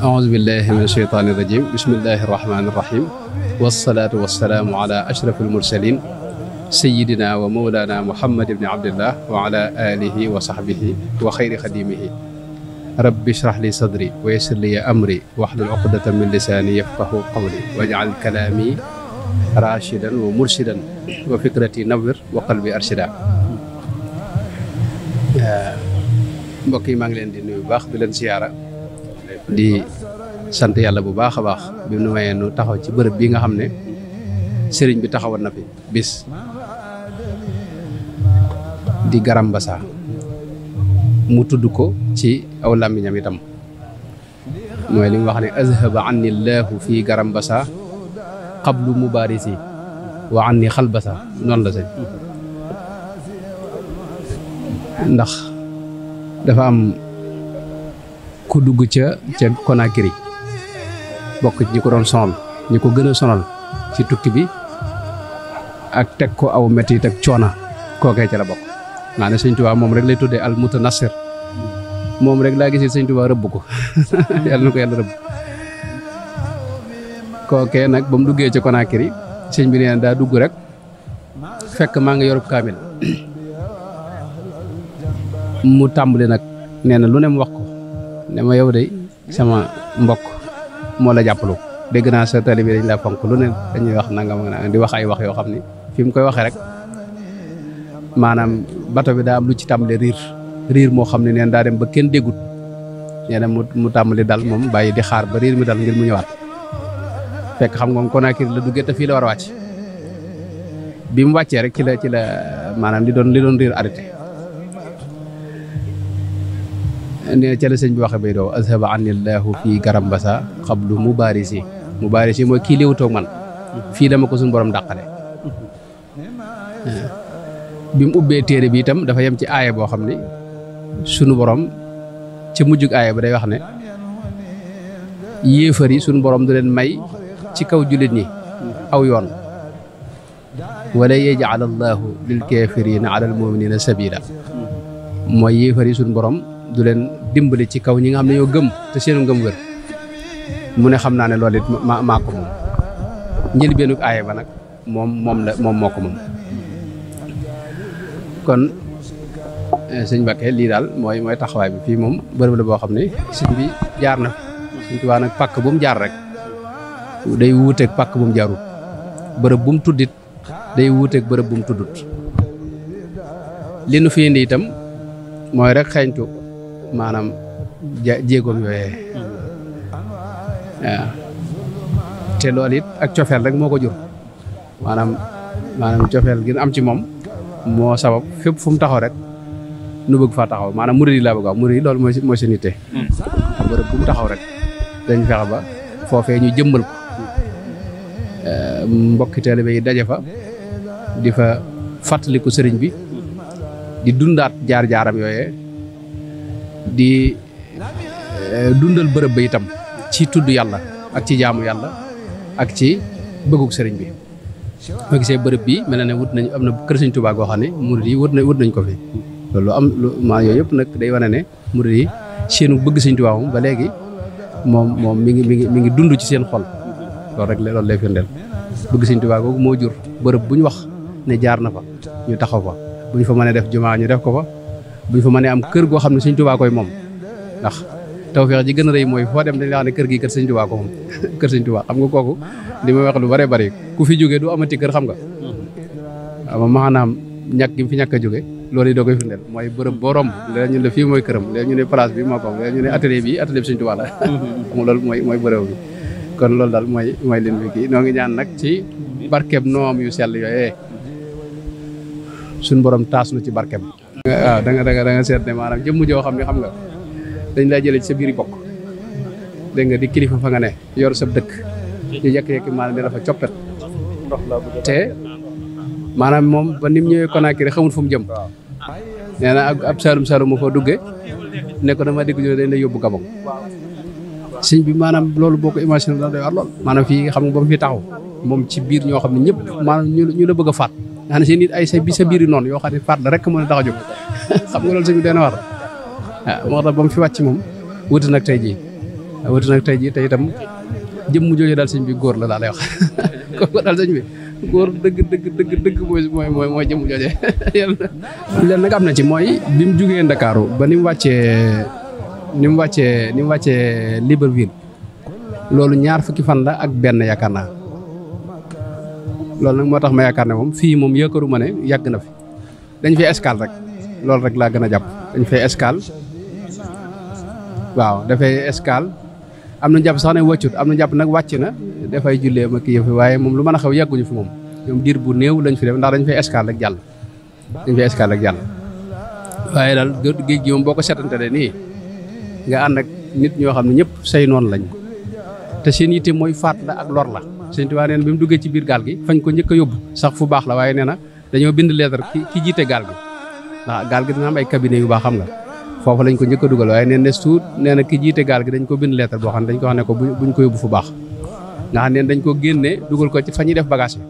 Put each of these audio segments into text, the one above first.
أعوذ بالله من الشيطان الرجيم بسم الله الرحمن الرحيم والصلاة والسلام على أشرف المرسلين سيدنا ومولانا محمد بن عبد الله وعلى آله وصحبه وخير خديمه رب اشرح لي صدري ويسر لي أمري واحلل عقدة من لساني يفقه قولي واجعل كلامي راشدا ومرشدا وفكرتي نور وقلبي أرشدا mbokk yi maa ngi leen di nuyu bu baax di leen siyaara di sant yàlla bu baax a baax bi nu mayee nu taxaw ci bërëb bi nga xam ne sëriñ bi taxawoon na fi bis di Garam Mbassa mu tudd ko ci aw làmmiñam itam mooy li mu wax ne azhaba anni llahu fii Garam Mbassa qablu mubarisi wa anni xalbasa noonu la sëñ ndax dafa am ku dugg ca Conakry bokk ci ñi ko doon sonal ñi ko gën a sonal ci tukki bi ak teg ko aw metit ak coona kookee ca la bokk maa ne sëñ Tuubaa moom rek lay tuddee al mutanassir moom rek laa gisee sëñ Tuubaa rëbb ko yàlla na ko yàlla rëbb kookee nag ba mu duggee ca Conakry sëñ bi nee na daa dugg rek fekk maa nga yorub kaamil mu tàmbali nag nee na lu ne mu wax ko ne ma yow de sama mbokk moo la jàppalu dégg naa sa tali bi dañ la fonk lu ne dañuy wax nangam di wax ay wax yoo xam ni fi mu koy waxee rek maanaam bato bi daa am lu ci tàmbali riir moo xam ne neen daa dem ba kenn déggut nee na mu tàmbali dal moom bàyyi di xaar ba riir mi dal ngir mu ñëwaat fekk xam nga Conakry la duggee te fii la war a wàcc bi mu wàccee rek ci la maanaam li doon riir arrêté nee ca la sëñ bi waxe bay doo azhaba anni llahu fii Garam Mbassa xablu mubarisi mooy kii léewutoog man fii dama ko suñu borom dàqale bi mu ubbee téere bi itam dafa yem ci aaya boo xam ne sunu borom ca mujjug aaya ba day wax ne yéefar yi sunu borom du leen may ci kaw jullit ñi aw yoon wala yaj'al allahu lil kafirina ala al muminina sabila mooy yéefar yi sunu borom du leen dimbali ci kaw ñi nga xam ne ñoo gëm te seenu ngëm wér mu ne xam naa ne loolu it maa ko moom njëlbeenu aaya ba nag moom moo ko moom kon sëñ Mbakke lii daal mooy taxawaay bi fii moom bërëb la boo xam ne sëñ bi jaar na sëñ Tuubaa nag pàkk bu mu jaar rek day wuuteeg pàkk bu mu jaarut bërëb bu mu tuddit day wuuteeg bërëb bu mu tuddut li nu fi indi itam mooy rek xeeñtu maanaam jéegoom yooyee waaw te loolu it ak cofeel rek moo ko jur maanaam cofeel gi am ci moom moo sabab fépp fu mu taxaw rek nu bëgg faa taxaw maanaam murid yi laa bëgg a wax murid yi loolu mooy seen yitte bërëb bu mu taxaw rek dañ fexe ba foofee ñu jëmmal ko mbokki taalibe yi daje fa di fa fàttaliku sëriñ bi di dundaat jaar-jaaram yooyee di dundal bërëb ba itam ci tudd yàlla ak ci jaamu yàlla ak ci bëggug sëriñ bi. ma gisee bërëb bi mel na ne wut nañ am na kër Sëriñ Tuubaa goo xam ne murid yi wut nañ ko fi loolu am maa yooyu yëpp nag day wane ne murid yi seenu bëgg Sëriñ Tuubaa moom ba léegi moom mi ngi dund ci seen xol loolu lay firndeel bëgg Sëriñ Tuubaa googu moo jur bërëb bu ñu wax ne jaar na fa ñu taxaw fa bu ñu fa mënee def jumaa ñu def ko fa bu ñu fa mënee am kër goo xam ne Sëriñ Tuubaa koy moom ndax tawfeex ji gën a rëy mooy foo dem dañ la wax ne kër gi kër Sëriñ Tuubaa ko moom kër Sëriñ Tuubaa xam nga kooku li may wax lu bare bari ku fi jógee du amati kër xam nga waaw maanaam ñàkk gi mu fi ñàkk a jóge loolu yi doo koy firndeel mooy bërëb boo romb léegi ñu ne fii mooy këram léegi ñu ne place bi moo ko léegi ñu ne atelier bi Sëriñ Tuubaa la xam nga loolu mooy bërëb bi kon loolu daal mooy leen bi kii noo ngi ñaan nag ci barkeb noom yu sell yooyee suñ borom taas nu ci barkeb waaw da nga seet ne maanaam jëmm joo xam ne xam nga dañ lay jëlee ci sa biir bokk dégg nga di kilifa fa nga ne yor sa dëkk ñu jekk-jekki maanaam di dafa coppet te maanaam moom ba ni mu ñëwee Conakry xamul fu mu jëm nee na ab saalum moo fa duggee ne ko dama dégg ñu dañ lay yóbbu Gabon sëñ bi maanaam loolu boo ko imaginer da doy war lool maanaam fii xam nga ba mu fi taxaw moom ci biir ñoo xam ne ñëpp maanaam ñu la bëgg a faat nga xam ne seen nit ay sa biir yi noonu yoo xam ne faat la rek mën a tax a jóg xam nga loolu sëñ bi dana war waaw moo tax ba mu fi wàcc moom wuti nag tey jii te itam jëmm jooju daal sëñ bi góor la daal lay wax kooku daal sëñ bi góor dëgg mooy jëmm jooje leen nag am na ci mooy bi mu jugee Ndakaaru ba ni mu wàccee Libreville loolu 2 fukki fan la ak benn yaakaar naa loolu nag moo tax ma yaakaar ne moom fii moom yaakaaru ma ne yàgg na fi dañ fay escale rek loolu rek laa gën a jàpp dañ fay escale waaw dafay escale am na jàpp sax ne wàccut am na jàpp nag wàcc na dafay jullee ma kii yëf waaye moom lu mën a xew yàgguñu fi moom ñoom diir bu néew lañ fi def ndax dañ fay escale rek jàll waaye daal géej gi moom boo ko seetante nii nga ànd ak nit ñoo xam ne ñëpp say noonu lañ te seen yitte mooy faat la ak lor la Sëriñ Tuubaa nee na bi mu duggee ci biir gaal gi fañ ko njëkk a yóbbu sax fu baax la waaye nee na dañoo bind lettre ki jiite gaal gi ndax gaal gi dina am ay cabinet yu baax xam nga foofu lañ ko njëkk a dugal waaye nee na suut nee na ki jiite gaal gi dañ ko bind lettre boo xam ne dañ ko xam ne ko buñ ko yóbbu fu baax nga xam ne dañ ko génne dugal ko ci fa ñuy def bagage yi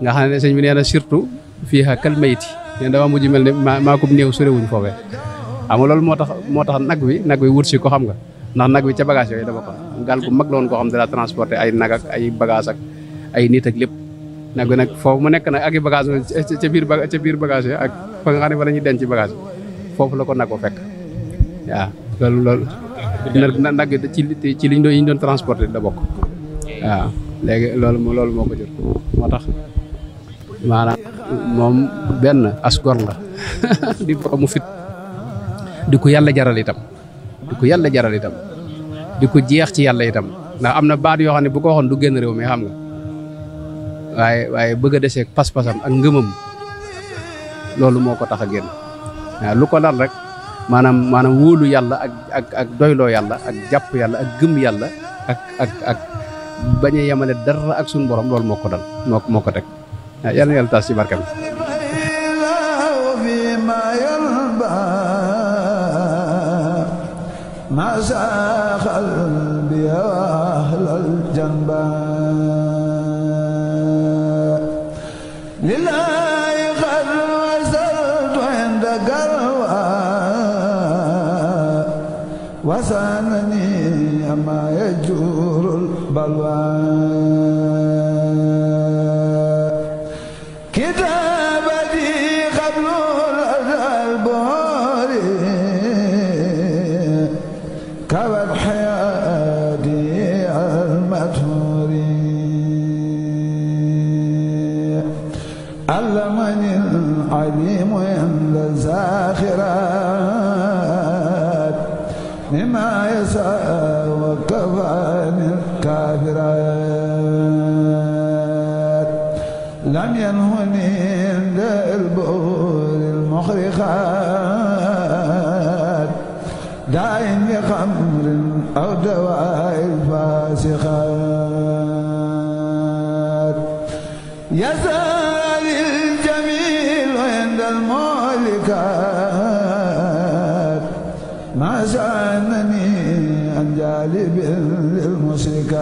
nga xam ne sëñ bi nee na surtout fii xa kal mayiti nee na dama mujj mel ne maa ko néew sorewuñ foofee xam nga loolu moo tax nag wi wut si ko xam nga ndax nag wi ca bagage yooyu dafa ko gaal gu mag la woon koo xam ne daa transporté ay nag ak ay bagage ak ay nit ak lépp nag bi nag foofu mu nekk nag ak i bagage ca biir bagage yi ak fa nga xam ne fa la ñuy denc ci bagage foofu la ko nag ko fekk waaw loolu nag ci liñ doon transporté da bokk waaw léegi loolu moo ko jot moo tax maanaam moom benn as gor la di borom mu fit di ko yàlla jaral itam di ko jeex ci yàlla itam ndax am na baat yoo xam ne bu ko waxoon du génn réew mi xam nga waaye bëgg a desee pas-pasam ak ngëmam loolu moo ko tax a génn waaw lu ko dal rek maanaam wóolu yàlla ak doyloo yàlla ak jàpp yàlla ak gëm yàlla ak bañ a yemale dara ak suñu borom loolu moo ko dal moo ko teg waaw yàlla na yàlla taas ci barkam ما ساخ قلبي أهل الجنبى لله قد وصلت عند قلوى وسانني أما يجور البلوى كتابتي قبل البهور كبر حياتي المدهور علمني العليم عند الزاخرات مما يسعى وكفاني الكافرات لم ينهني عند البؤور المخرقات داعٍ بخمر أو دواء الفات الراسخات يزال الجميل عند المولكات ما شأنني عن جالب للمشركات